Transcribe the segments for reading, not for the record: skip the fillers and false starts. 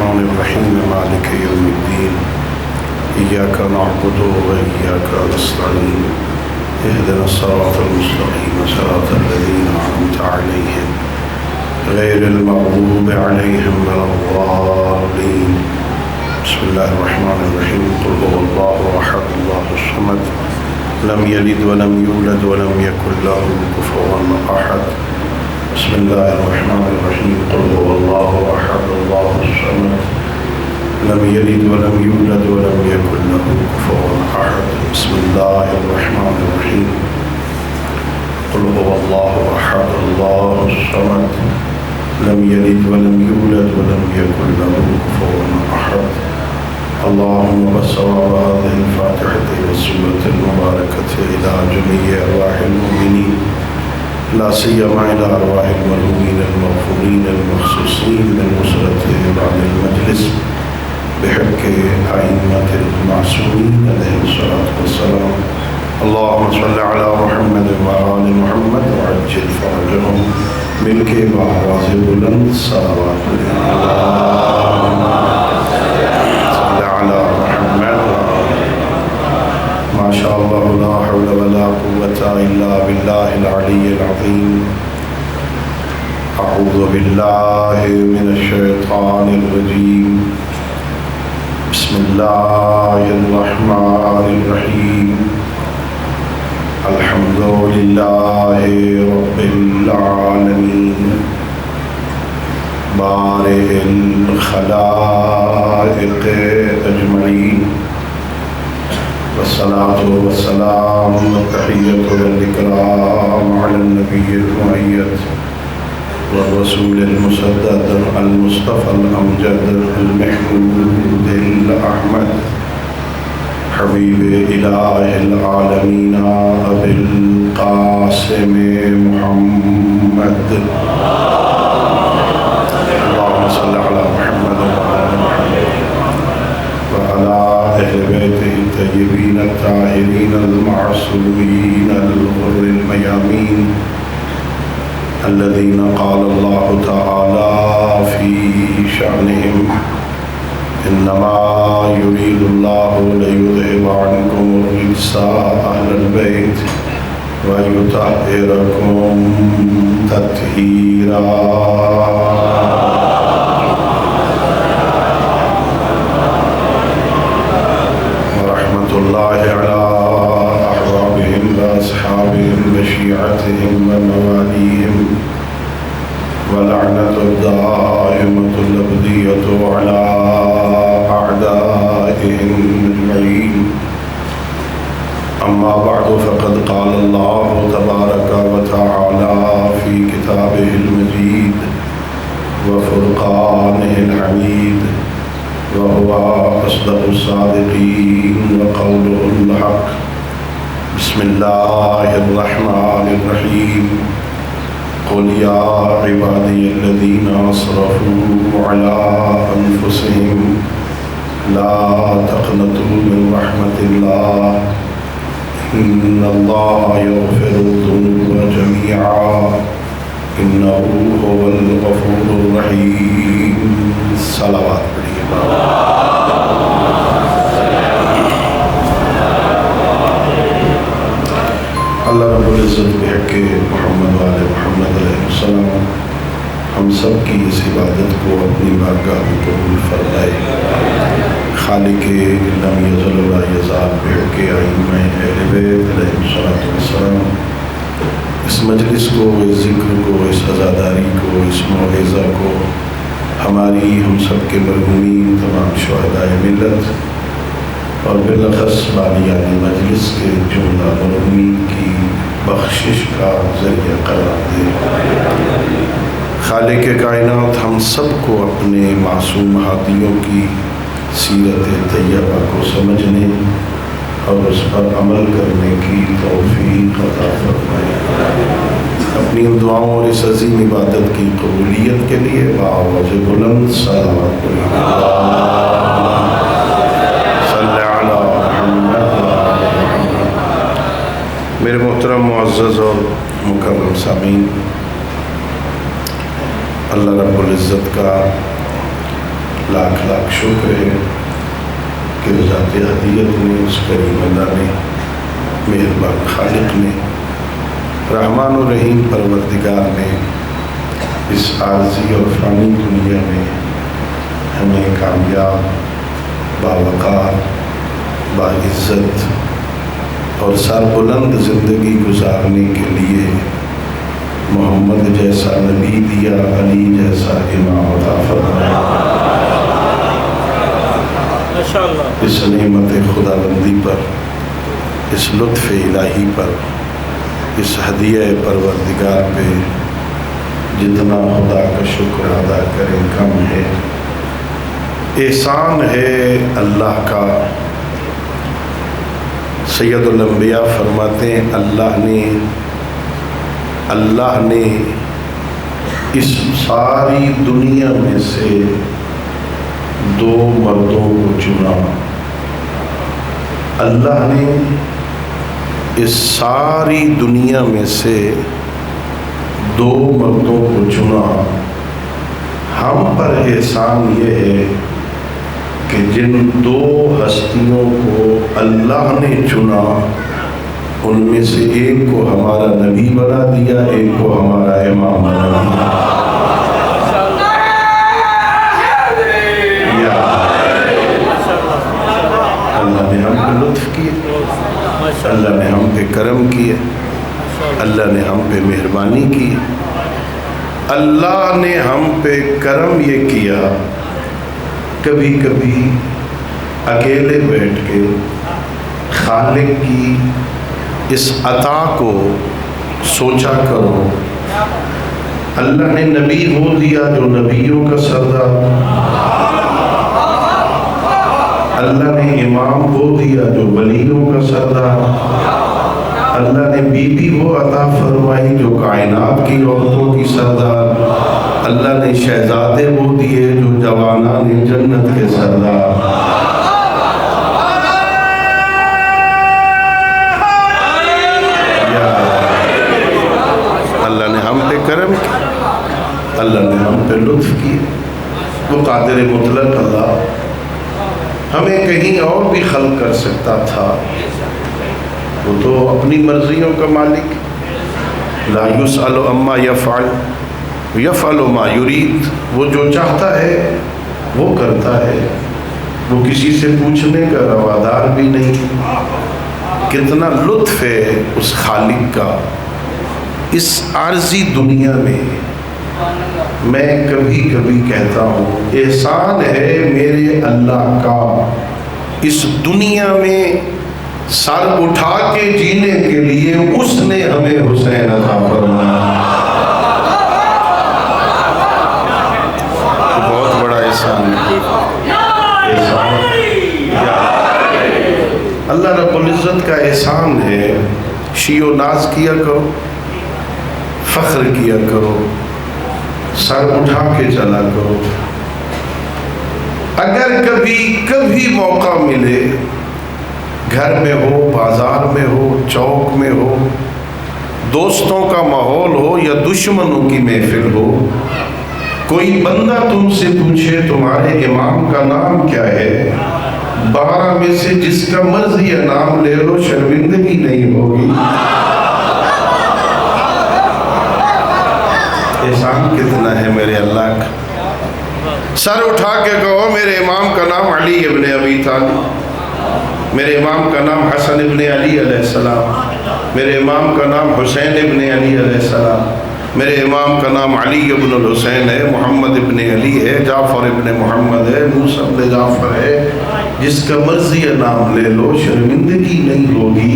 الرحمن الرحيم مالك يوم الدين إياك نعبد وإياك نستعين اهدنا الصراط المستقيم صراط الذين أنعمت عليهم غير المغضوب عليهم ولا الضالين. بسم الله الرحمن الرحيم. قل هو الله أحد الله الصمد لم يلد ولم يولد ولم يكن له كفوا أحد. بسم الله الرحمن الرحيم. قل هو الله أحد الله الصمد لم يلد ولم يولد ولم يكن له كفوا أحد. بسم الله الرحمن الرحيم. قل هو الله أحد الله الصمد لم يلد ولم يولد ولم يكن له كفوا أحد. اللهم بصواب هذه الفاتحة والسورة المباركة إلى جميع أرواح المؤمنين لا سيما إلى أرواح المرحومين المغفورين المخصوصين من أسرة بعد المجلس بحق أئمة المعصومين عليهم الصلاة والسلام. اللهم صل على محمد وآل محمد وعجل فرجهم مل کے باعراض بلند صلوات اللهم صل على محمد. ما شاء الله لا حول ولا قوة إلا بالله العلي العظيم. أعوذ بالله من الشيطان الرجيم. بسم الله الرحمن الرحيم. الحمد لله رب العالمين بارئ الخلائق أجمعين والصلاة والسلام والتحية والإكرام على النبي المؤيد والرسول المسدد المصطفى الأمجد المحمود الأحمد حبيب إله العالمين أبي القاسم محمد. اللهم صل على محمد وعلى أهل بيته الطيبين الطاهرين المعصومين الغر الميامين الذين قال الله تعالى في شأنهم إنما يريد الله ليذهب عنكم الرجس أهل البيت ويطهركم تطهيرا. ورحمة الله على أحبابهم وأصحابهم وشيعتهم ومواليهم ولعنة الدائمة الأبدية على أعدائهم أجمعين. أما بعد فقد قال الله تبارك وتعالى في كتابه المجيد وفرقانه الحميد وهو أصدق الصادقين وقوله الحق. بسم الله الرحمن الرحيم. قل يا عبادي الذين أسرفوا على أنفسهم لا تقنطوا من رحمة الله إن الله يغفر الذنوب جميعا إنه هو الغفور الرحيم. صلوات اللہ رب العزت بحق محمد وآل محمد علیہ السلام ہم سب کی اس عبادت کو اپنی بارگاہ میں قبول فرمائے. خالق لم یزل ولا یزال بحق ائمہ اہل بیت علیہ السلام اس مجلس کو، اس ذکر کو، اس عزاداری کو، اس موعظہ کو ہماری ہم سب کے مرحومین تمام شہدائے ملت اور بالاخص بالیان مجلس کے جملہ مرحومین کی بخشش کا ذریعہ قرار دے. خالق کائنات ہم سب کو اپنے معصوم ہادیوں کی سیرت طیبہ کو سمجھنے اور اس پر عمل کرنے کی توفیق عطا فرمائے. اپنی ان دعاؤں اور اس عظیم عبادت کی قبولیت کے لیے بآواز بلند صلوات میرے محترم معزز اور مکرم سامعین، اللہ رب العزت کا لاکھ لاکھ شکر ہے کہ ذات ہدیت نے، اس کریم اللہ نے، مہربان خالق نے، رحمان و رحیم پروردگار نے اس عارضی اور فانی دنیا میں ہمیں کامیاب، باوقار، باعزت اور سربلند زندگی گزارنے کے لیے محمد جیسا نبی دیا، علی جیسا امام عطا فرمایا۔ اس نعمت خدا بندی پر، اس لطف الہی پر، اس ہدیہ پروردگار پہ جتنا خدا کا شکر ادا کریں کم ہے۔ احسان ہے اللہ کا۔ سید الانبیاء فرماتے ہیں اللہ نے اس ساری دنیا میں سے دو مردوں کو چنا۔ اللہ نے اس ساری دنیا میں سے دو مردوں کو چنا۔ ہم پر احسان یہ ہے کہ جن دو ہستیوں کو اللہ نے چنا ان میں سے ایک کو ہمارا نبی بنا دیا، ایک کو ہمارا امام بنا دیا۔ اللہ نے ہم پہ لطف کیا، اللہ نے ہم پہ کرم کیا، اللہ نے ہم پہ مہربانی کی۔ اللہ نے ہم پہ کرم یہ کیا، کبھی کبھی اکیلے بیٹھ کے خالق کی اس عطا کو سوچا کرو۔ اللہ نے نبی وہ دیا جو نبیوں کا سردار، اللہ نے امام وہ دیا جو ولیوں کا سردار، اللہ نے بیوی وہ عطا فرمائی جو کائنات کی عورتوں کی سردار، اللہ نے شہزادے وہ دیے جو جوانان جنت کے سردار۔ اللہ نے ہم پہ کرم کیا، اللہ نے ہم پہ لطف کیا۔ وہ قادر مطلق اللہ ہمیں کہیں اور بھی خلق کر سکتا تھا، وہ تو اپنی مرضیوں کا مالک۔ لا یسأل عما یفعل یفعل ما یرید، وہ جو چاہتا ہے وہ کرتا ہے، وہ کسی سے پوچھنے کا روادار بھی نہیں۔ کتنا لطف ہے اس خالق کا اس عارضی دنیا میں۔ میں کبھی کبھی کہتا ہوں احسان ہے میرے اللہ کا اس دنیا میں سر اٹھا کے جینے کے لیے اس نے ہمیں حسین عطا فرمایا۔ بہت بڑا احسان ہے۔ اللہ رب العزت کا احسان ہے۔ شیع و ناز کیا کرو، فخر کیا کرو، سر اٹھا کے چلا کرو۔ اگر کبھی موقع ملے، گھر میں ہو، بازار میں ہو، چوک میں ہو، دوستوں کا ماحول ہو یا دشمنوں کی محفل ہو، کوئی بندہ تم سے پوچھے تمہارے امام کا نام کیا ہے، 12 میں سے جس کا مرضی نام لے لو، شرمندگی نہیں ہوگی۔ احسان کتنا ہے میرے اللہ کا۔ سر اٹھا کے کہو میرے امام کا نام علی ابن ابی طالب، میرے امام کا نام حسن ابن علی علیہ السلام، میرے امام کا نام حسین ابن علی علیہ السلام، میرے امام کا نام علی ابن الحسین ہے، محمد ابن علی ہے، جعفر ابن محمد ہے، موسیٰ ابن جعفر ہے۔ جس کا مرضی نام لے لو، شرمندگی نہیں ہوگی،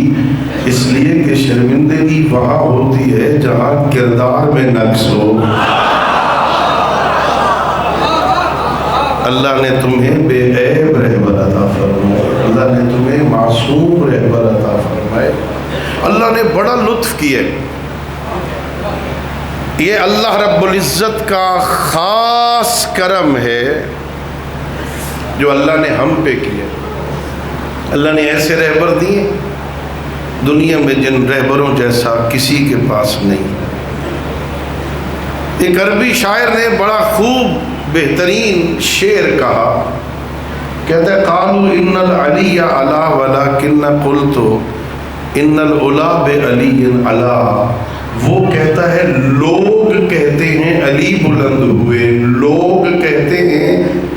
اس لیے کہ شرمندگی وہاں ہوتی ہے جہاں کردار میں نقص ہو۔ اللہ نے تمہیں بے عیب رہبر عطا فرمائے، اللہ نے تمہیں معصوم رہبر عطا فرمائے۔ اللہ نے بڑا لطف کیا۔ یہ اللہ رب العزت کا خاص کرم ہے جو اللہ نے ہم پہ کیا۔ اللہ نے ایسے رہبر دیے دنیا میں جن رہبروں جیسا کسی کے پاس نہیں۔ ایک عربی شاعر نے بڑا خوب بہترین شعر کہا، کہتا ہے قالوا ان العلی علا ولکن قلت ان العلا بعلی علا۔ وہ کہتا ہے لوگ کہتے ہیں علی بلند ہوئے، لوگ کہتے ہیں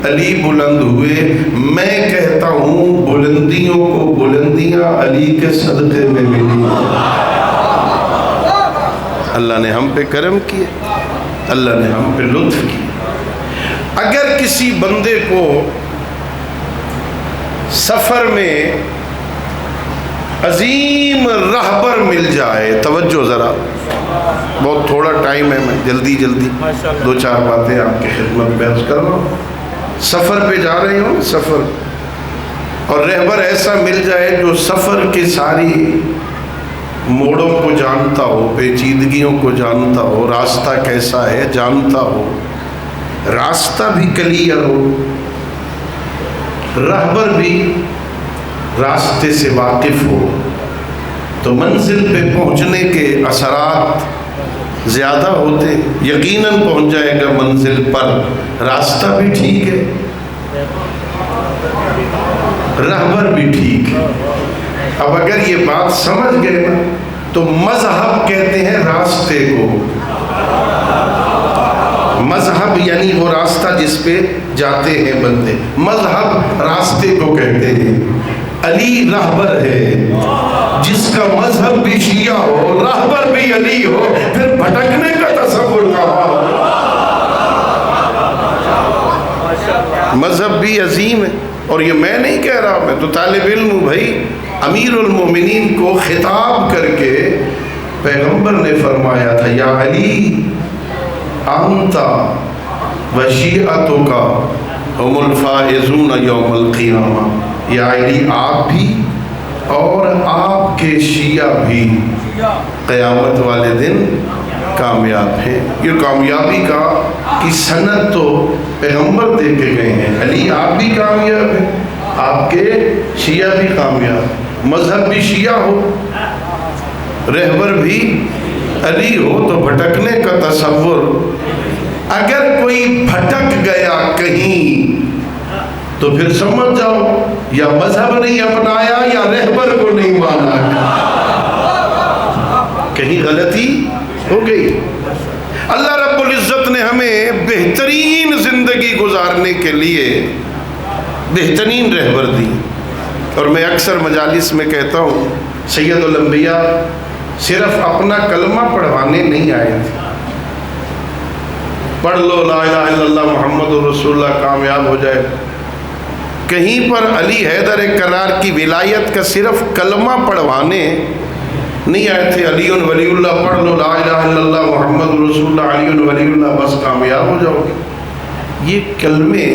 علی بلند ہوئے، میں کہتا ہوں بلندیوں کو بلندیاں علی کے صدقے میں ملی۔ اللہ نے ہم پہ کرم کیا، اللہ نے ہم پہ لطف کیا۔ اگر کسی بندے کو سفر میں عظیم رہبر مل جائے، توجہ ذرا، بہت تھوڑا ٹائم ہے، میں جلدی دو چار باتیں آپ کی خدمت بیان کر رہا ہوں۔ سفر پہ جا رہے ہوں، سفر، اور رہبر ایسا مل جائے جو سفر کی ساری موڑوں کو جانتا ہو، پیچیدگیوں کو جانتا ہو، راستہ کیسا ہے جانتا ہو، راستہ بھی کلیئر ہو، رہبر بھی راستے سے واقف ہو، تو منزل پہ پہنچنے کے اثرات زیادہ ہوتے، یقیناً پہنچ جائے گا منزل پر، راستہ بھی ٹھیک ہے، رہبر بھی ٹھیک ہے۔ اب اگر یہ بات سمجھ گئے نا تو مذہب کہتے ہیں راستے کو، مذہب یعنی وہ راستہ جس پہ جاتے ہیں بندے، مذہب راستے کو کہتے ہیں۔ علی رہبر ہے، جس کا مذہب بھی شیعہ ہو، رہبر بھی علی ہو، پھر بھٹکنے کا تصور کہاں؟ مذہب بھی عظیم ہے، اور یہ میں نہیں کہہ رہا، میں تو طالب علم ہوں بھائی۔ امیر المومنین کو خطاب کر کے پیغمبر نے فرمایا تھا، یا علی انت و شیعتک هم الفائزون یوم القیامہ، یا علی آپ بھی اور آپ کے شیعہ بھی قیامت والے دن کامیاب ہیں۔ یہ کامیابی کی سند تو پیغمبر دے کے گئے ہیں، علی آپ بھی کامیاب ہیں، آپ کے شیعہ بھی کامیاب، مذہب بھی شیعہ ہو، رہبر بھی علی ہو، تو بھٹکنے کا تصور، اگر کوئی بھٹک گیا کہیں تو پھر سمجھ جاؤ یا مذہب نہیں اپنایا یا رہبر کو نہیں مانا، کہیں غلطی ہو گئی۔ اللہ رب العزت نے ہمیں بہترین زندگی گزارنے کے لیے بہترین رہبر دی، اور میں اکثر مجالس میں کہتا ہوں سید الانبیاء صرف اپنا کلمہ پڑھوانے نہیں آئے تھے، پڑھ لو لا الہ الا اللہ محمد رسول اللہ کامیاب ہو جائے، کہیں پر علی حیدر کرار کی ولایت کا صرف کلمہ پڑھوانے نہیں آئے تھے، علی ولی اللہ پڑھ لو لا الہ الا اللہ محمد رسول اللہ علی ولی اللہ بس کامیاب ہو جاؤ گے۔ یہ کلمے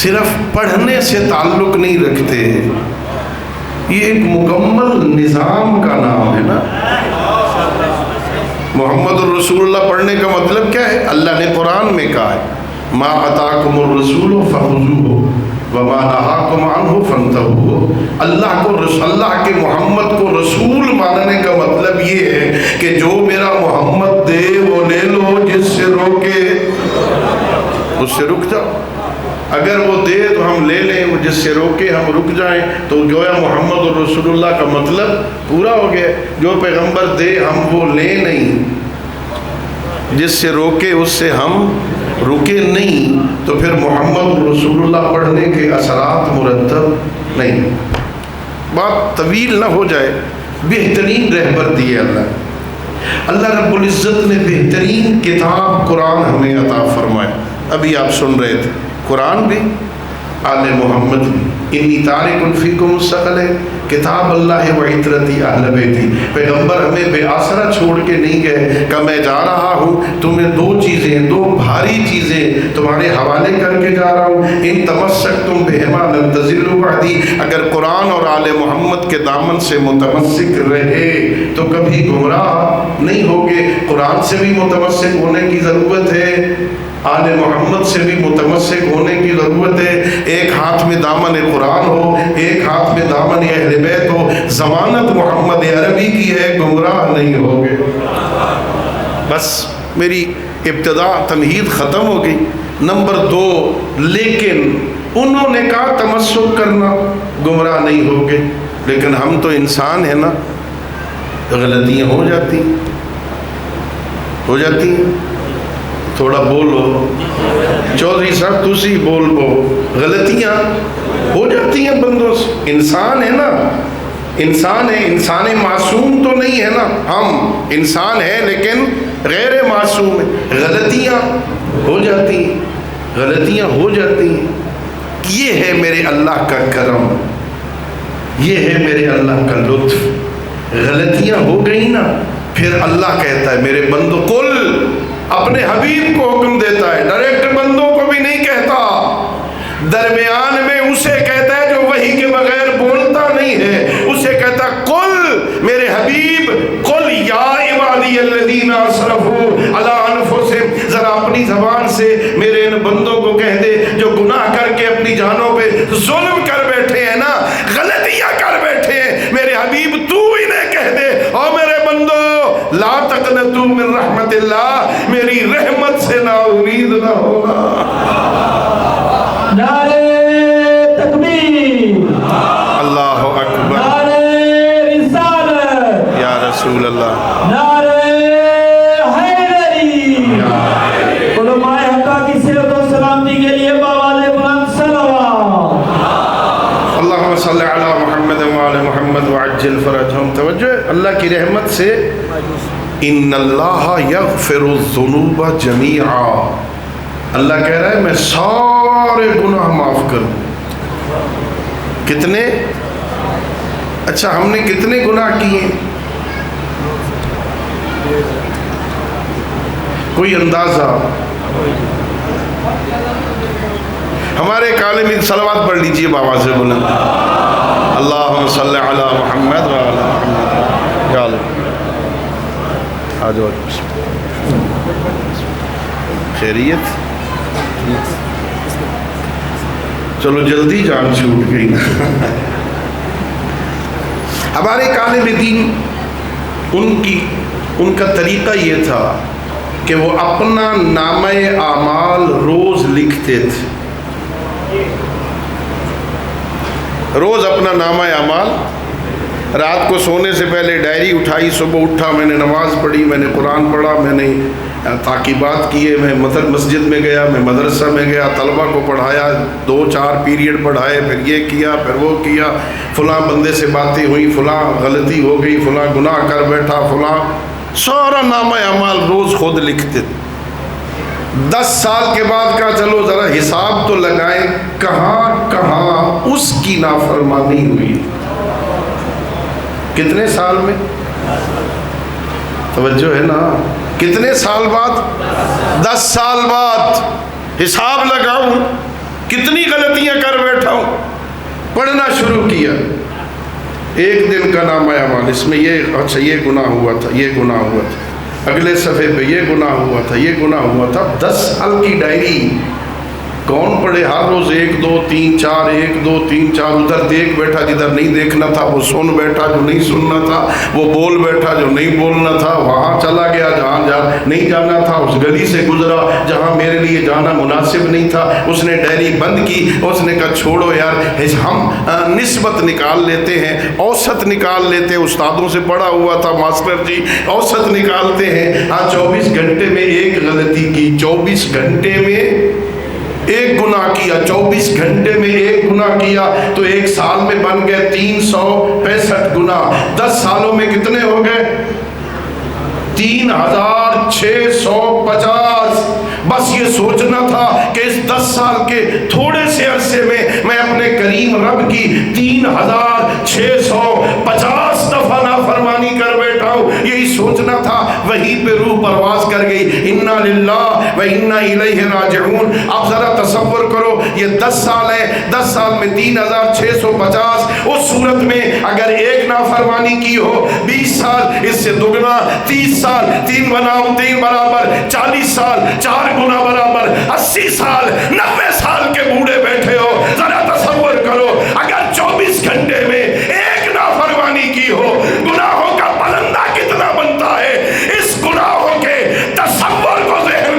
صرف پڑھنے سے تعلق نہیں رکھتے، یہ ایک مکمل نظام کا نام ہے نا۔ محمد الرسول اللہ پڑھنے کا مطلب کیا ہے؟ اللہ نے قرآن میں کہا ہے ما اتاکم الرسول فخذوہ وما نہاکم عنہ فانتہوا۔ اللہ کے محمد کو رسول ماننے کا مطلب یہ ہے کہ جو میرا محمد دے وہ لے لو، جس سے روکے اس سے رک جاؤ، اگر وہ دے تو ہم لے لیں، وہ جس سے روکے ہم رک جائیں، تو گویا محمد الرسول اللہ کا مطلب پورا ہو گیا۔ جو پیغمبر دے ہم وہ لیں نہیں، جس سے روکے اس سے ہم رکے نہیں، تو پھر محمد رسول اللہ پڑھنے کے اثرات مرتب نہیں۔ بات طویل نہ ہو جائے، بہترین رہبر دیے اللہ رب العزت نے بہترین کتاب قرآن ہمیں عطا فرمایا۔ ابھی آپ سن رہے تھے قرآن بھی، آل محمد بھی، انی تارک فیکم الثقلین، کتاب اللہ و عطرتی اہل بیتی۔ پیغمبر ہمیں بے آسرا چھوڑ کے نہیں گئے کہ میں جا رہا ہوں تمہیں دو بھاری چیزیں تمہارے حوالے کر کے جا رہا ہوں، ان تمسکتم بہما لن تضلوا بعدی، اگر قرآن اور آل محمد کے دامن سے متمسک رہے تو کبھی گمراہ نہیں ہوگے۔ قرآن سے بھی متمسک ہونے کی ضرورت ہے، آل محمد سے بھی متمسک ہونے کی ضرورت ہے۔ ایک ہاتھ میں دامن قرآن ہو، ایک ہاتھ میں دامن اہل بیت ہو، ضمانت محمد عربی کی ہے، گمراہ نہیں ہوگے۔ بس میری ابتدا تمہید ختم ہو گئی. نمبر 2 لیکن انہوں نے کہا تمسک کرنا گمراہ نہیں ہوگے، لیکن ہم تو انسان ہیں نا، غلطیاں ہو جاتی ہیں. تھوڑا بولو چودھری صاحب، تسی بول بو. غلطیاں ہو جاتی ہیں بندوں سے، انسان ہے نا، انسان ہے. انسان معصوم تو نہیں ہے نا، ہم انسان ہیں لیکن غیر معصوم ہے. غلطیاں ہو جاتی ہیں. یہ ہے میرے اللہ کا کرم، یہ ہے میرے اللہ کا لطف. غلطیاں ہو گئی نا، پھر اللہ کہتا ہے میرے بندوں، کل اپنے حبیب کو حکم دیتا ہے، ڈائریکٹ بندوں کو بھی نہیں کہتا، درمیان میں اسے کہتا ہے جو وحی کے بغیر بولتا نہیں ہے. اسے کہتا ہے کل میرے حبیب، کل یا عبادی الذین اسرفوا علی انفسہم، ذرا اپنی زبان سے میرے ان بندوں کو کہہ دے جو گناہ کر کے اپنی جانوں پہ ظلم کر بیٹھے ہیں نا، غلطیاں کر بیٹھے ہیں، میرے حبیب تو انہیں کہہ دے، او میرے بندو لا تقنطوا من رحمت اللہ، میری رحمت سے نا امید نہ ہونا. نعرہ تکبیر، اللہ اکبر، نعرہ رسالت، یا رسول اللہ، نعرہ حیدری. علماء حقہ کی صحت و سلامتی کے لیے بآواز بلند صلوات. اللہم صلی علی محمد وعلی محمد وعجل فرجہم. توجہ، اللہ کی رحمت سے ان اللہ یغفر الذنوب جمیعا، اللہ کہہ رہا ہے میں سارے گناہ معاف کروں. کتنے؟ اچھا ہم نے کتنے گناہ کیے؟ کوئی اندازہ؟ ہمارے عالم صلوات پڑھ لیجئے بآواز بلند. اللہم صلی علی محمد وعلی محمد. یا اللہ آجو خیریت؟ چلو جلدی جان چھوٹ گئی نا. ہمارے طالب دین ان کا طریقہ یہ تھا کہ وہ اپنا نامہ اعمال روز لکھتے تھے. روز اپنا نامہ اعمال، رات کو سونے سے پہلے ڈائری اٹھائی، صبح اٹھا میں نے نماز پڑھی، میں نے قرآن پڑھا، میں نے تعقیبات کیے، میں مسجد میں گیا، میں مدرسہ میں گیا، طلبہ کو پڑھایا، 2-4 پیریڈ پڑھائے، پھر یہ کیا، پھر وہ کیا، فلاں بندے سے باتیں ہوئی، فلاں غلطی ہو گئی، فلاں گناہ کر بیٹھا، فلاں سارا نامہ اعمال روز خود لکھتے. 10 سال کے بعد کہا چلو ذرا حساب تو لگائیں کہاں کہاں اس کی نافرمانی ہوئی. کتنے سال میں؟ توجہ ہے نا، کتنے سال بعد؟ 10 سال بعد حساب لگاؤں کتنی غلطیاں کر بیٹھا ہوں. پڑھنا شروع کیا، ایک دن کا نامہ اعمال، اس میں یہ اچھا یہ گناہ ہوا تھا، یہ گناہ ہوا تھا، اگلے صفحے پہ یہ گناہ ہوا تھا، یہ گناہ ہوا تھا. 10 سال کی ڈائری کون پڑھے؟ ہر روز 1 2 3 4 1 2 3 4 ادھر دیکھ بیٹھا جدھر نہیں دیکھنا تھا، وہ سن بیٹھا جو نہیں سننا تھا، وہ بول بیٹھا جو نہیں بولنا تھا، وہاں چلا گیا جہاں نہیں جانا تھا، اس گلی سے گزرا جہاں میرے لیے جانا مناسب نہیں تھا. اس نے ڈائری بند کی، اس نے کہا چھوڑو یار، ہم نسبت نکال لیتے ہیں، اوسط نکال لیتے ہیں. استادوں سے پڑھا ہوا تھا ماسٹر جی، اوسط نکالتے ہیں. ہاں 24 گھنٹے میں ایک غلطی کی، 24 گھنٹے میں ایک گناہ کیا، 24 گھنٹے میں ایک گناہ کیا تو ایک سال میں بن گئے 365 گناہ. 10 سالوں میں کتنے ہو گئے؟ 3650. بس یہ سوچنا تھا کہ اس 10 سال کے تھوڑے سے عرصے میں اپنے کریم رب کی 3650 دفعہ نافرمانی کر بیٹھا ہوں. یہی سوچنا تھا. وہیں پہ روح پرواز کر گئی، انا للہ و انا الیہ راجعون. اب ذرا تصور کرو یہ 10 سال ہے، 10 سال میں 3650. اس صورت میں اگر ایک نافرمانی کی ہو 20 سال، اس سے دگنا 30 سال، 3 بنام 3 برابر 40 سال، 4 گنا برابر 80 سال، 90 سال کے بوڑھے بیٹھے ہو. ذرا تصور کرو اگر 24 گھنٹے میں ایک نافرمانی کی ہو، گناہوں کا پلندہ کتنا بنتا ہے. اس گناہوں کے تصور کو ذہن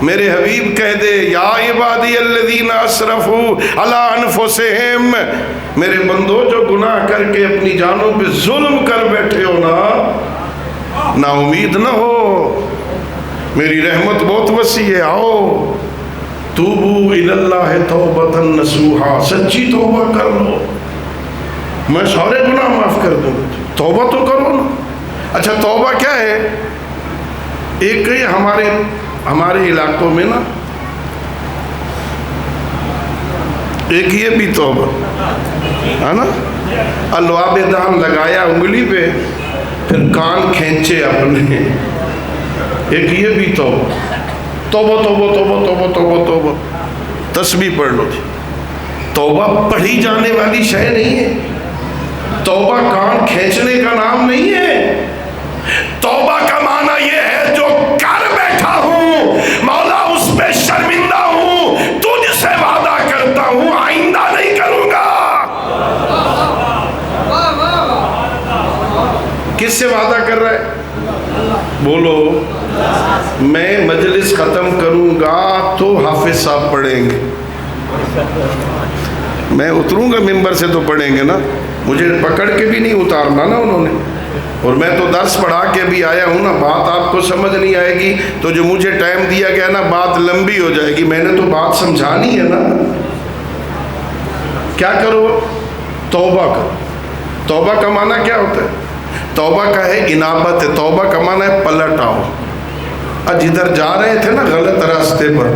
میرے حبیب کہہ دے یا عبادی الذین اسرفوا علی انفسہم، میرے بندو جو گناہ کر کے اپنی جانوں پہ ظلم کر بیٹھے ہو نا امید نہ ہو، میری رحمت بہت وسیع ہے، آؤ توبو الی اللہ توبۃ نصوحا، سچی توبہ کر لو، میں سارے گناہ معاف کر دوں، توبہ تو کرو نا۔ اچھا توبہ کیا ہے؟ ایک ہمارے علاقوں میں نا ایک یہ بھی توبہ ہے نا، الواب دان لگایا انگلی پہ پھر کان کھینچے اپنے، ایک یہ بھی توبہ، توبہ توبہ توبہ توبہ توبہ توبہ، تسبیح پڑھ لو جی۔ توبہ پڑھی جانے والی شے نہیں ہے، توبہ کان کھینچنے کا نام نہیں ہے، توبہ کا معنی یہ ہے جو کر بیٹھا ہوں مولا اس پہ شرمندہ ہوں، تجھ سے وعدہ کرتا ہوں آئندہ نہیں کروں گا۔ کس سے وعدہ کر رہا ہے؟ بولو، میں مجلس ختم کروں گا تو حافظ صاحب پڑھیں گے، میں اتروں گا ممبر سے تو پڑھیں گے نا، مجھے پکڑ کے بھی نہیں اتارنا نا انہوں نے، اور میں تو درس پڑھا کے بھی آیا ہوں نا، بات آپ کو سمجھ نہیں آئے گی تو جو مجھے ٹائم دیا گیا نا بات لمبی ہو جائے گی، میں نے تو بات سمجھانی ہے نا۔ کیا کرو؟ توبہ کرو۔ توبہ کا معنی کیا ہوتا ہے؟ توبہ کا ہے انابت ہے، توبہ کا معنی ہے پلٹ آؤ، جدھر جا رہے تھے نا غلط راستے پر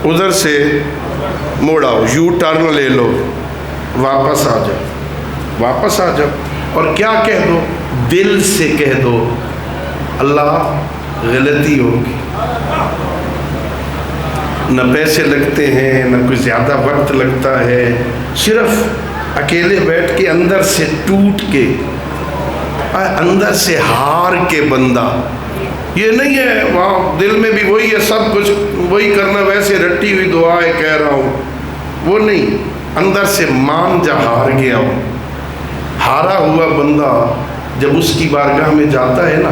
ادھر سے موڑ آؤ، یو ٹرن لے لو، واپس آ جاؤ، واپس آ جاؤ، اور کیا کہہ دو؟ دل سے کہہ دو اللہ غلطی ہوگی، نہ پیسے لگتے ہیں نہ کوئی زیادہ وقت لگتا ہے، صرف اکیلے بیٹھ کے اندر سے ٹوٹ کے اندر سے ہار کے بندہ، یہ نہیں ہے وہاں دل میں بھی وہی ہے، سب کچھ وہی کرنا، ویسے رٹی ہوئی دعائیں کہہ رہا ہوں، وہ نہیں، اندر سے مان جا ہار گیا ہوں۔ ہارا ہوا بندہ جب اس کی بارگاہ میں جاتا ہے نا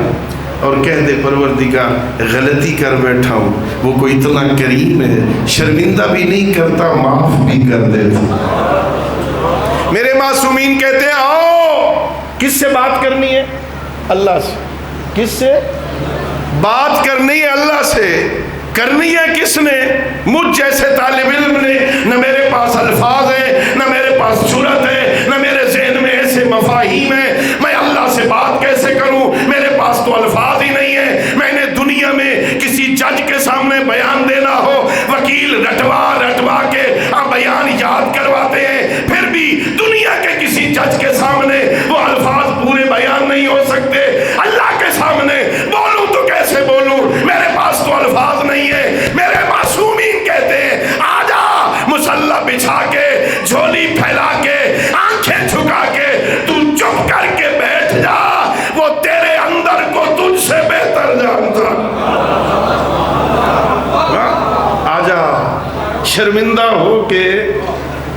اور کہہ دے پروردگار غلطی کر بیٹھا ہوں، وہ کوئی اتنا کریم ہے، شرمندہ بھی نہیں کرتا، معاف بھی کر دیتا۔ میرے معصومین کہتے ہیں آؤ، کس سے بات کرنی ہے؟ اللہ سے۔ کس سے بات کرنی ہے؟ اللہ سے۔ کرنی ہے کس نے؟ مجھ جیسے طالب علم نے، نہ میرے پاس الفاظ ہیں، نہ میرے پاس جرأت ہے، نہ میرے ذہن میں ایسے مفاہیم ہیں، میں اللہ سے بات کیسے کروں؟ میرے پاس تو الفاظ ہی نہیں ہے۔ میں نے دنیا میں کسی جج کے سامنے بیان دینا ہو، وکیل رٹوا رٹوا کے بیان یاد کرواتے ہیں، پھر بھی دنیا کے کسی جج کے سامنے وہ الفاظ پورے بیان نہیں ہو سکتے۔ اللہ کے سامنے بولوں تو کیسے بولوں؟ میرے پاس تو الفاظ نہیں ہے۔ میرے معصومین کہتے ہیں آجا، مصلی بچھا کے، جھولی پھیلا کے، آنکھیں جھکا کے تو چپ کر کے بیٹھ جا، وہ تیرے اندر کو تجھ سے بہتر جانتا۔ آجا شرمندہ ہو کے،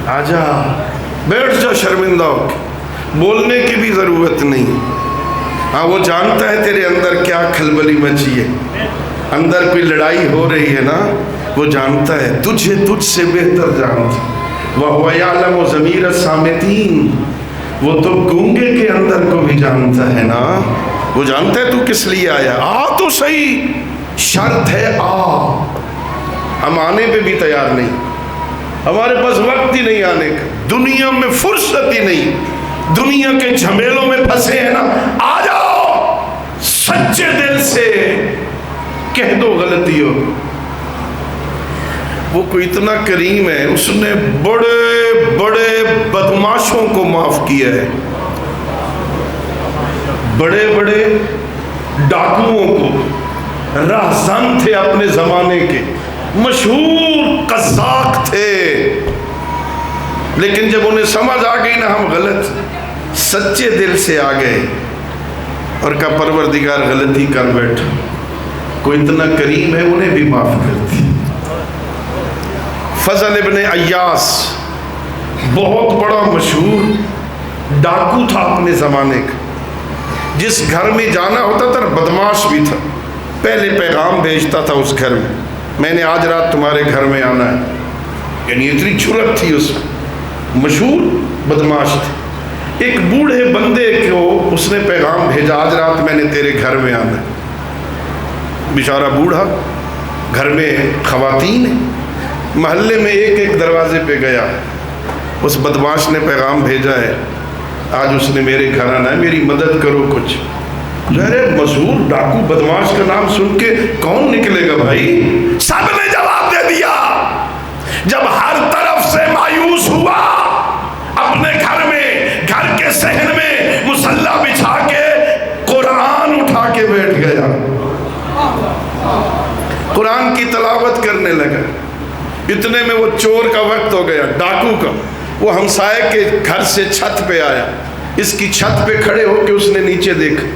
آجا بیٹھ جا شرمندہ ہو کے، بولنے کی بھی ضرورت نہیں۔ ہاں وہ جانتا ہے تیرے اندر کیا کھلبلی مچی ہے، اندر کوئی لڑائی ہو رہی ہے نا، وہ جانتا ہے، تجھے تجھ سے بہتر جانتا۔ وَهُوَ يَعْلَمُ ضَمِيرَ الصَّامِتِينَ، وہ تو گونگے کے اندر کو بھی جانتا ہے نا، وہ جانتا ہے تو کس لیے آیا، آ تو صحیح، شرط ہے آ۔ ہم آنے پہ بھی تیار نہیں، ہمارے پاس وقت ہی نہیں آنے کا، دنیا میں فرصت ہی نہیں، دنیا کے جھمیلوں میں پھنسے ہیں نا، آ جاؤ سچے دل سے کہہ دو غلطی ہو۔ وہ کوئی اتنا کریم ہے، اس نے بڑے بڑے بدماشوں کو معاف کیا ہے، بڑے بڑے ڈاکوؤں کو، راہزن تھے اپنے زمانے کے، مشہور قزاق تھے، لیکن جب انہیں سمجھ آ گئی نا ہم غلط، سچے دل سے آ گئے اور کہا پروردگار غلطی کر بیٹھا، کوئی اتنا کریم ہے انہیں بھی معاف کر دی۔ فضل ابن عیاس بہت بڑا مشہور ڈاکو تھا اپنے زمانے کا، جس گھر میں جانا ہوتا تھا بدماش بھی تھا، پہلے پیغام بھیجتا تھا اس گھر میں، میں نے آج رات تمہارے گھر میں آنا ہے. یعنی اتنی جرأت تھی اس میں. مشہور بدماش تھے. ایک بوڑھے بندے کو اس نے پیغام بھیجا آج رات میں نے تیرے گھر میں آنا ہے. بیچارہ بوڑھا, گھر میں خواتین ہیں, محلے میں ایک ایک دروازے پہ گیا. اس بدماش نے پیغام بھیجا ہے آج اس نے میرے گھر آنا ہے, میری مدد کرو کچھ. ارے مشہور ڈاکو بدماش کا نام سن کے کون نکلے گا بھائی؟ سب نے جواب دے دیا. جب ہر طرف سے مایوس ہوا, اپنے گھر میں, گھر کے صحن میں مصلی بچھا کے قرآن اٹھا کے بیٹھ گیا, قرآن کی تلاوت کرنے لگا. اتنے میں وہ چور کا وقت ہو گیا, ڈاکو کا. وہ ہمسائے کے گھر سے چھت پہ آیا. اس کی چھت پہ کھڑے ہو کے اس نے نیچے دیکھا,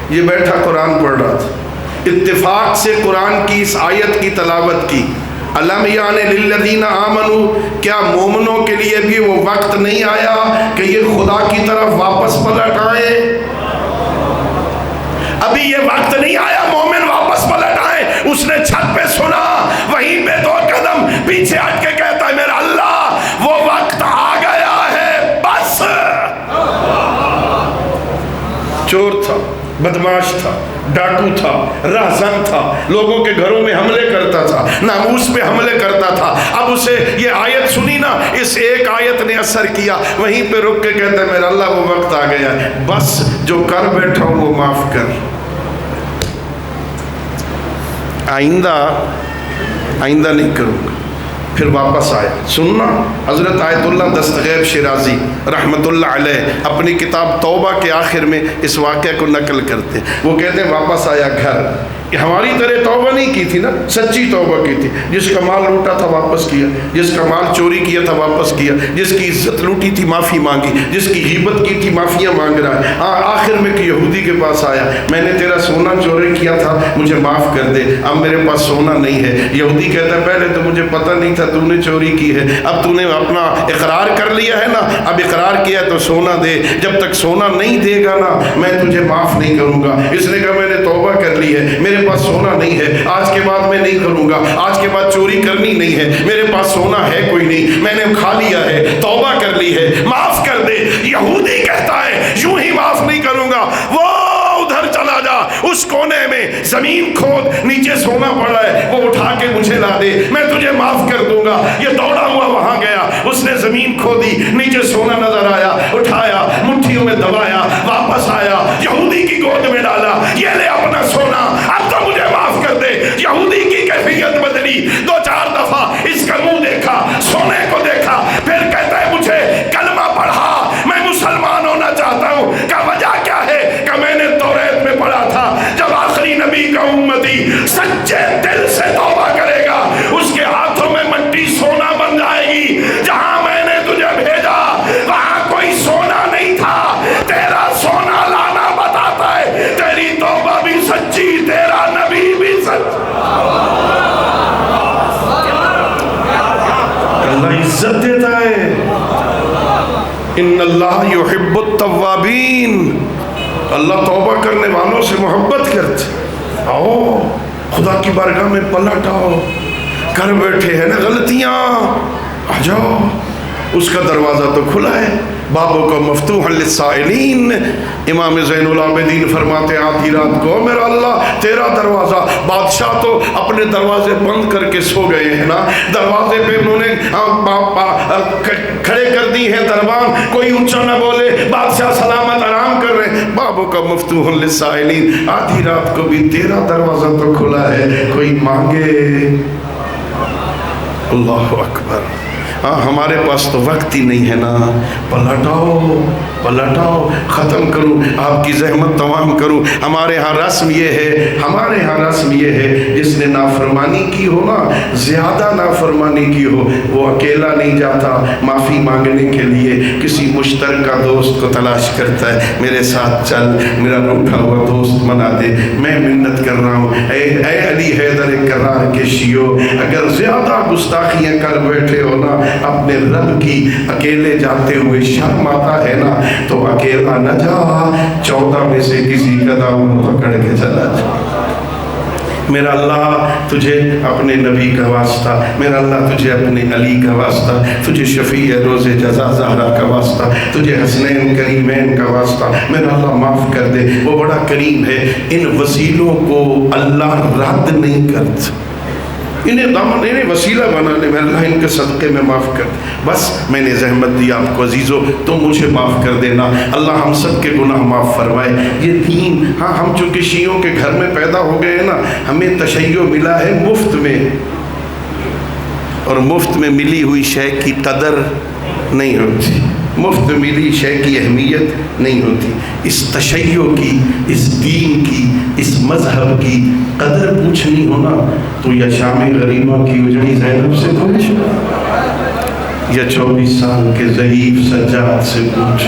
یہ بیٹھا قرآن پڑھ رہا تھا. اتفاق سے قرآن کی اس آیت کی تلاوت کی, الم یعن للذین آمنوا, کیا مومنوں کے لیے بھی وہ وقت نہیں آیا کہ یہ خدا کی طرف واپس پلٹ آئے؟ ابھی یہ وقت نہیں آیا مومن واپس پلٹ آئے. اس نے چھت پہ سنا, وہیں پہ 2 قدم پیچھے ہٹ کے کہتا ہے میرا اللہ وہ وقت آ گیا ہے بس. چور تھا, بدماش تھا, ڈاکو تھا, راہزن تھا, لوگوں کے گھروں میں حملے کرتا تھا, ناموس پہ حملے کرتا تھا. اب اسے یہ آیت سنی نا, اس ایک آیت نے اثر کیا. وہیں پہ رک کے کہتا ہے میرا اللہ وہ وقت آ گیا ہے بس, جو کر بیٹھا ہوں وہ معاف کر. آئندہ نہیں کروں گا. پھر واپس آیا. سننا, حضرت آیت اللہ دستغیب شیرازی رحمت اللہ علیہ اپنی کتاب توبہ کے آخر میں اس واقعہ کو نقل کرتے. وہ کہتے ہیں واپس آیا گھر. کہ ہماری طرح توبہ نہیں کی تھی نا, سچی توبہ کی تھی. جس کا مال لوٹا تھا واپس کیا, جس کا مال چوری کیا تھا واپس کیا, جس کی عزت لوٹی تھی معافی مانگی, جس کی غیبت کی تھی معافیاں مانگ رہا ہے. آخر میں کہ یہودی کے پاس آیا, میں نے تیرا سونا چوری کیا تھا مجھے معاف کر دے, اب میرے پاس سونا نہیں ہے. یہودی کہتا ہے پہلے تو مجھے پتہ نہیں تھا تو نے چوری کی ہے, اب تو نے اپنا اقرار کر لیا ہے نا, اب اقرار کیا ہے تو سونا دے. جب تک سونا نہیں دے گا نا میں تجھے معاف نہیں کروں گا. اس نے کہا میں نے توبہ کر لی ہے, میرے پاس سونا نہیں ہے, آج کے بعد میں نہیں کروں گا, آج کے بعد چوری کرنی نہیں ہے, میرے پاس سونا ہے کوئی نہیں, میں نے کھا لیا ہے, توبہ کر لی ہے, معاف کر دے. یہودی کہتا ہے یوں ہی معاف نہیں کروں گا. وہ ادھر چلا جا, اس کونے میں زمین کھود, نیچے سونا پڑا ہے, وہ اٹھا کے مجھے لا دے, میں تجھے معاف کر دوں گا. یہ دوڑا ہوا وہاں گیا, اس نے زمین کھودی, نیچے سونا نظر آیا, اٹھایا, مٹھیوں میں دبایا, واپس آیا, یہودی کی گود میں ڈالا, یہ لے اپنا سونا, اب تو مجھے معاف کر دے. یہودی کی کیفیت بدلی, 2-4 دفعہ اس کا منہ دیکھا, سونے کو دیکھا, پھر کہتا ہے مجھے کلمہ پڑھا, میں مسلمان ہونا چاہتا ہوں. کا وجہ کیا ہے؟ کہ میں نے توریت میں پڑھا تھا جب آخری نبی کا امتی سچے دل سے توبہ کرے گا اس کے ہاتھوں میں مٹی سونا بن جائے گی. جہاں میں نے تجھے بھیجا وہاں کوئی سونا نہیں تھا, تیرا سونا لانا بتاتا ہے تیری توبہ بھی سچی, تیرا نبی بھی سچ. اللہ عزت دیتا ہے. ان اللہ یحب التوابین, اللہ توبہ کرنے والوں سے محبت کرتے. آؤ خدا کی بارگاہ میں پلٹ آؤ, کر بیٹھے ہیں نا غلطیاں, آ جاؤ, اس کا دروازہ تو کھلا ہے. بابوں کو مفتوح للسائلین. امام زین العابدین فرماتے آدھی رات کو میرا اللہ تیرا دروازہ, بادشاہ تو اپنے دروازے بند کر کے سو گئے ہیں نا, دروازے پہ انہوں نے کھڑے کر دی ہیں دربان, کوئی اونچا نہ بولے, بادشاہ سلامت آرام کر رہے ہیں. بابوں کا مفتوح للسائلین, آدھی رات کو بھی تیرا دروازہ تو کھلا ہے, کوئی مانگے. اللہ اکبر. ہاں ہمارے پاس تو وقت ہی نہیں ہے نا. پلٹاؤ, ختم کروں, آپ کی زحمت تمام کروں. ہمارے ہاں رسم یہ ہے جس نے نافرمانی کی ہو نا, زیادہ نافرمانی کی ہو, وہ اکیلا نہیں جاتا, معافی مانگنے کے لیے کسی مشترکہ دوست کو تلاش کرتا ہے. میرے ساتھ چل, میرا روٹھا ہوا دوست منا دے, میں منت کر رہا ہوں. اے علی حیدر کرار کے شیعو, اگر زیادہ گستاخیاں کر بیٹھے ہو نا اپنے رب کی, اکیلے جاتے ہوئے شرم آتا ہے نا, تو اکیلا نہ جا, 14 میں سے کسی کا دامن پکڑ کے چلا جا. میرا اللہ تجھے اپنے نبی کا واسطہ، میرا اللہ تجھے اپنے علی کا واسطہ، تجھے شفیع روز جزا زہرا کا واسطہ، تجھے حسنین کریمین کا واسطہ میرا اللہ معاف کر دے۔ وہ بڑا کریم ہے، ان وسیلوں کو اللہ رد نہیں کرتا، انہیں وسیلہ بنا لے، میرا اللہ ان کے صدقے میں معاف کر دے۔ بس میں نے زحمت دی آپ کو عزیزو، تم مجھے معاف کر دینا، اللہ ہم سب کے گناہ معاف فرمائے۔ یہ دین، ہاں ہم چونکہ شیعوں کے گھر میں پیدا ہو گئے ہیں نا، ہمیں تشیع ملا ہے مفت میں، اور مفت میں ملی ہوئی شے کی قدر نہیں ہوتی، مفت میں ملی شے کی اہمیت نہیں ہوتی۔ اس تشیع کی، اس دین کی، اس مذہب کی قدر پوچھنی ہونا تو یا شام غریبہ کی اجڑی زینب سے پوچھ، یا 24 سال کے ضعیف سجاد سے پوچھ،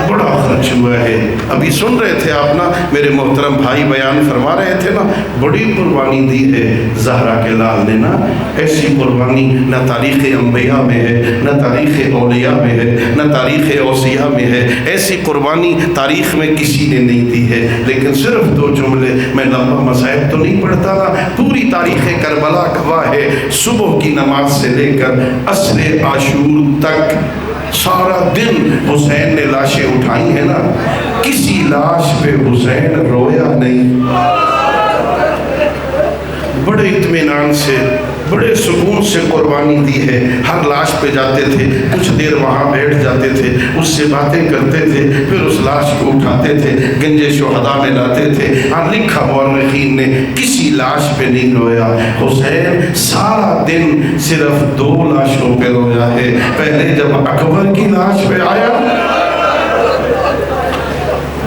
بڑا خرچ ہوا ہے۔ ابھی سن رہے تھے آپ نا، میرے محترم بھائی بیان فرما رہے تھے نا، بڑی قربانی دی ہے زہرا کے لال نے نا، ایسی قربانی نہ تاریخ انبیاء میں ہے، نہ تاریخ اولیاء میں ہے، نہ تاریخ اوصیاء میں ہے، ایسی قربانی تاریخ میں کسی نے نہیں دی ہے۔ لیکن صرف 2 جملے، میں لمبا مصائب تو نہیں پڑھتا نا، پوری تاریخ کربلا گواہ ہے، صبح کی نماز سے لے کر عصر عاشور تک سارا دن حسین نے لاشیں اٹھائی ہیں نا، کسی لاش پہ حسین رویا نہیں، بڑے اطمینان سے، بڑے سکون سے قربانی دی ہے۔ ہر لاش پہ جاتے تھے، کچھ دیر وہاں بیٹھ جاتے تھے، اس سے باتیں کرتے تھے، پھر اس لاش کو اٹھاتے تھے، گنج شہداء میں لاتے تھے۔ ہاں لکھا مورخین نے، کسی لاش پہ نہیں رویا۔ حسین سارا دن صرف 2 لاشوں پہ رویا ہے۔ پہلے جب اکبر کی لاش پہ آیا،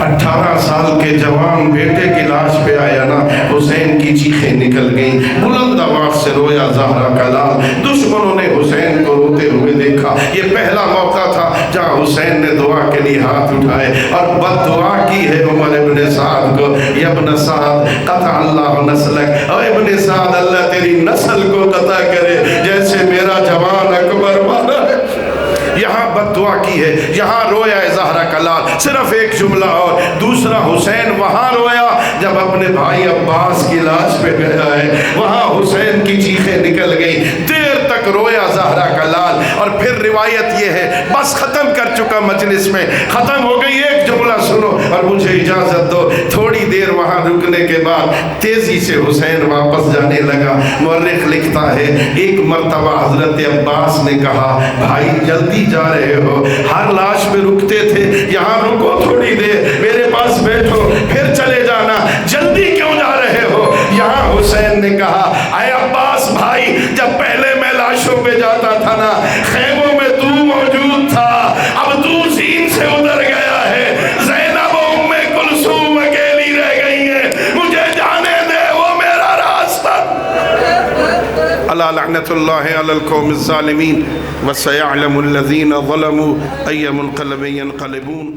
18 سال کے جوان بیٹے کی لاش پہ آیا نا، حسین کی چیخیں نکل گئیں، بلند آواز سے رویا زہرا کا لال۔ دشمنوں نے حسین کو روتے ہوئے دیکھا، یہ پہلا موقع تھا جہاں حسین نے دعا کے لیے ہاتھ اٹھائے اور بد دعا کی ہے عمر ابن سعد کو، یا ابن سعد قطع اللہ نسلک، اور ابن سعد اللہ تیری نسل کو قطع کرے جیسے میرا جوان اکبر مارا ہے۔ یہاں بد دعا کی ہے، یہاں رویا ہے زہرا کا لال۔ صرف ایک جملہ اور، دوسرا حسین وہاں رویا جب اپنے بھائی عباس کی لاش پہ گیا ہے، وہاں حسین کی چیخیں نکل گئی، دیر تک رویا زہرا کا لال۔ اور پھر روایت یہ ہے، بس ختم کر چکا مجلس میں، ختم ہو گئی، ایک جملہ سنو اور مجھے اجازت دو۔ تھوڑی دیر وہاں رکنے کے بعد تیزی سے حسین واپس جانے لگا۔ مورخ لکھتا ہے، ایک مرتبہ حضرت عباس نے کہا، بھائی جلدی جا رہے ہو، ہر لاش پہ رکتے تھے، یہاں رکو تھوڑی دیر، میرے پاس بیٹھو، پھر چلے جانا، جلدی کیوں جا رہے ہو؟ یہاں حسین نے کہا، اے عباس بھائی، جب پہلے میں لاشوں پہ جاتا تھا نا، خیموں میں تو موجود تھا، اب تو زین سے ادھر گیا ہے، زینب و ام کلثوم اکیلی رہ گئی ہیں، مجھے جانے دے، وہ میرا راستہ۔ الا لعنت اللہ علی القوم الظالمین وسيعلم الذين ظلموا أي منقلب ينقلبون۔